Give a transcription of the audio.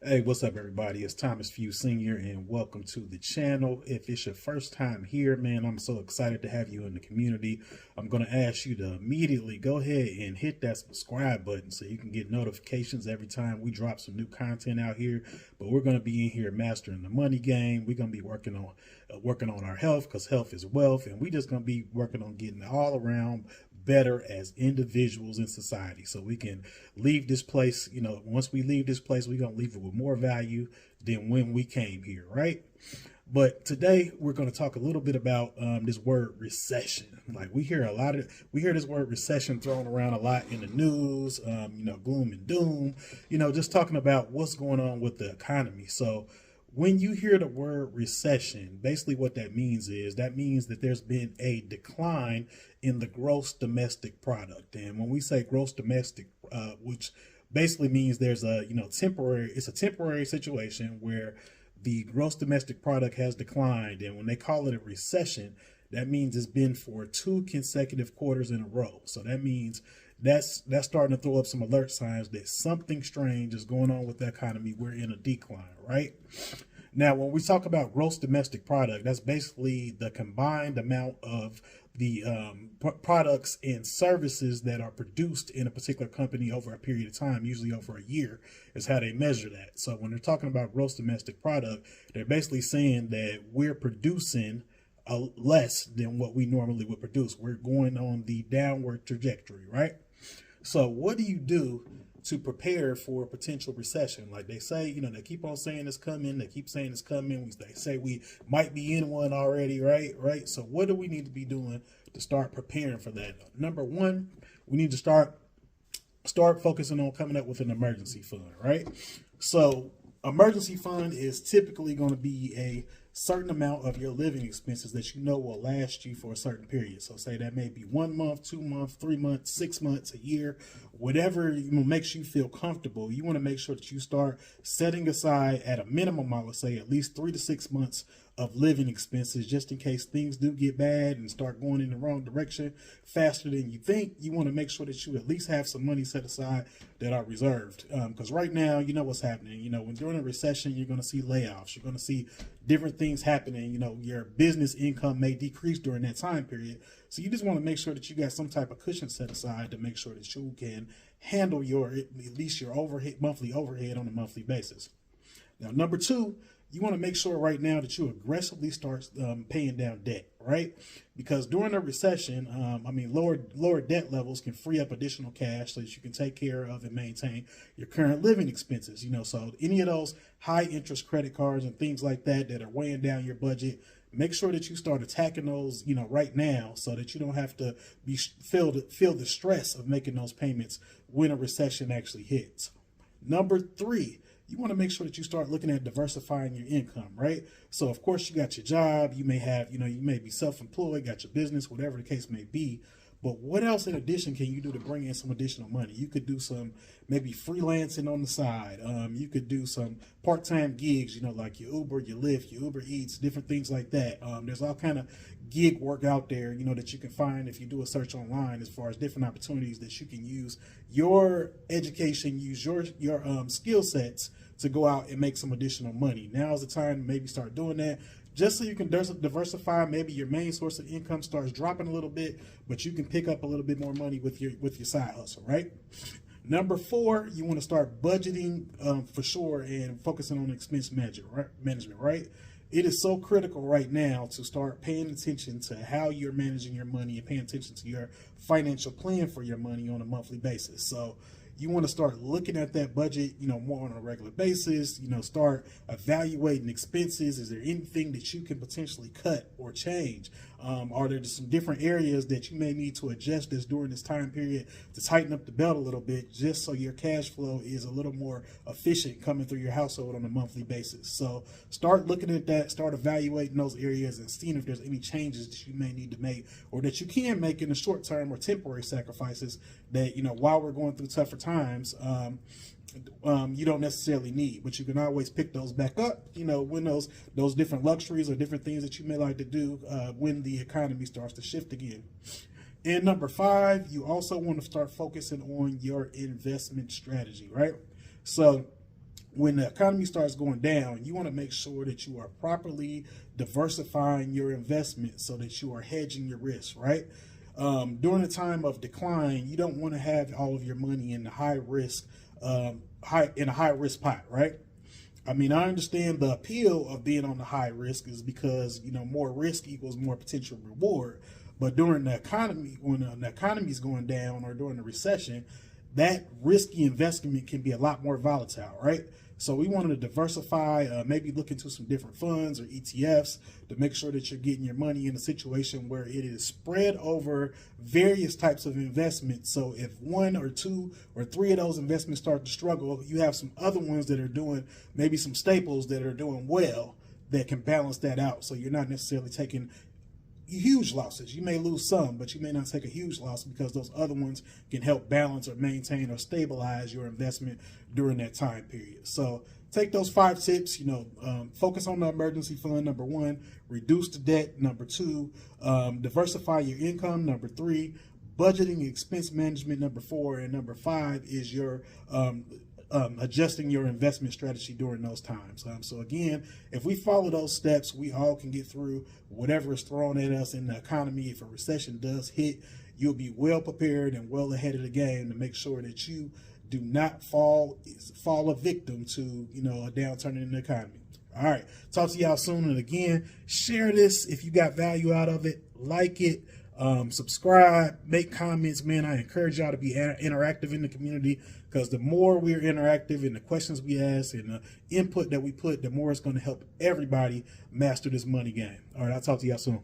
Hey, what's up, everybody? It's Thomas Few Sr., and welcome to the channel. If it's your first time here, man, I'm so excited to have you in the community. I'm going to ask you to immediately go ahead and hit that subscribe button so you can get notifications every time we drop some new content out here. But we're going to be in here mastering the money game. We're going to be working on our health, because health is wealth, and we just going to be working on getting all around better as individuals in society, so we can leave this place. Once we leave this place, we're going to leave it with more value than when we came here, right? But today we're going to talk a little bit about this word recession. Like, we hear this word recession thrown around a lot in the news, gloom and doom, just talking about what's going on with the economy. So when you hear the word recession, basically what that means that there's been a decline in the gross domestic product. And when we say gross domestic, which basically means there's it's a temporary situation where the gross domestic product has declined. And when they call it a recession, that means it's been for 2 consecutive quarters in a row. So that means that's starting to throw up some alert signs that something strange is going on with the economy. We're in a decline, right? Now, when we talk about gross domestic product, that's basically the combined amount of the products and services that are produced in a particular company over a period of time, usually over a year, is how they measure that. So when they're talking about gross domestic product, they're basically saying that we're producing less than what we normally would produce. We're going on the downward trajectory, right? So what do you do to prepare for a potential recession? Like they say, they keep on saying it's coming. They keep saying it's coming. They say we might be in one already, right? So what do we need to be doing to start preparing for that? Number one, we need to start focusing on coming up with an emergency fund, right? So emergency fund is typically going to be a certain amount of your living expenses that will last you for a certain period. So say that may be 1 month, 2 months, 3 months, 6 months, a year, whatever makes you feel comfortable. You want to make sure that you start setting aside at a minimum, I would say, at least 3 to 6 months of living expenses, just in case things do get bad and start going in the wrong direction faster than you think. You want to make sure that you at least have some money set aside that are reserved. Because right now, what's happening. When during a recession, you're going to see layoffs. You're going to see different things happening. Your business income may decrease during that time period. So you just want to make sure that you got some type of cushion set aside to make sure that you can handle at least your monthly overhead on a monthly basis. Now, number two, you want to make sure right now that you aggressively start paying down debt, right? Because during a recession, lower debt levels can free up additional cash so that you can take care of and maintain your current living expenses. So any of those high interest credit cards and things like that are weighing down your budget, make sure that you start attacking those, right now, so that you don't have to feel the stress of making those payments when a recession actually hits. Number three, you want to make sure that you start looking at diversifying your income, right? So of course you got your job, you may have, you may be self-employed, got your business, whatever the case may be. But what else in addition can you do to bring in some additional money? You could do some maybe freelancing on the side. You could do some part-time gigs, like your Uber, your Lyft, your Uber Eats, different things like that. There's all kind of gig work out there, that you can find if you do a search online, as far as different opportunities that you can use your education, use your skill sets to go out and make some additional money. Now is the time to maybe start doing that, just so you can diversify. Maybe your main source of income starts dropping a little bit, but you can pick up a little bit more money with your side hustle, right? Number four, you want to start budgeting for sure, and focusing on expense management, right? It is so critical right now to start paying attention to how you're managing your money and paying attention to your financial plan for your money on a monthly basis. So you want to start looking at that budget, more on a regular basis, start evaluating expenses. Is there anything that you can potentially cut or change? Are there some different areas that you may need to adjust during this time period to tighten up the belt a little bit, just so your cash flow is a little more efficient coming through your household on a monthly basis? So start looking at that, start evaluating those areas and seeing if there's any changes that you may need to make, or that you can make in the short term, or temporary sacrifices that, while we're going through tougher times, you don't necessarily need, but you can always pick those back up, when those different luxuries or different things that you may like to do when the economy starts to shift again. And number five, you also want to start focusing on your investment strategy, right? So when the economy starts going down, you want to make sure that you are properly diversifying your investment so that you are hedging your risk, right? During a time of decline, you don't want to have all of your money in the high risk, a high risk pot, right? I mean, I understand the appeal of being on the high risk is because, you know, more risk equals more potential reward. But during the economy, when the economy is going down or during the recession, that risky investment can be a lot more volatile, right? So we wanted to diversify, maybe look into some different funds or ETFs to make sure that you're getting your money in a situation where it is spread over various types of investments. So if one or two or three of those investments start to struggle, you have some other ones that are doing, maybe some staples that are doing well, that can balance that out. So you're not necessarily taking huge losses. You may lose some, but you may not take a huge loss because those other ones can help balance or maintain or stabilize your investment during that time period. So take those 5 tips, you know, focus on the emergency fund, number 1, reduce the debt, number 2, diversify your income, number 3, budgeting expense management, number 4, and number 5 is your adjusting your investment strategy during those times. So again, if we follow those steps, we all can get through whatever is thrown at us in the economy. If a recession does hit, you'll be well prepared and well ahead of the game to make sure that you do not fall a victim to, you know, a downturn in the economy. All right, talk to y'all soon. And again, share this if you got value out of it, like it. Subscribe, make comments, man. I encourage y'all to be interactive in the community, because the more we're interactive in the questions we ask and the input that we put, the more it's going to help everybody master this money game. All right, I'll talk to y'all soon.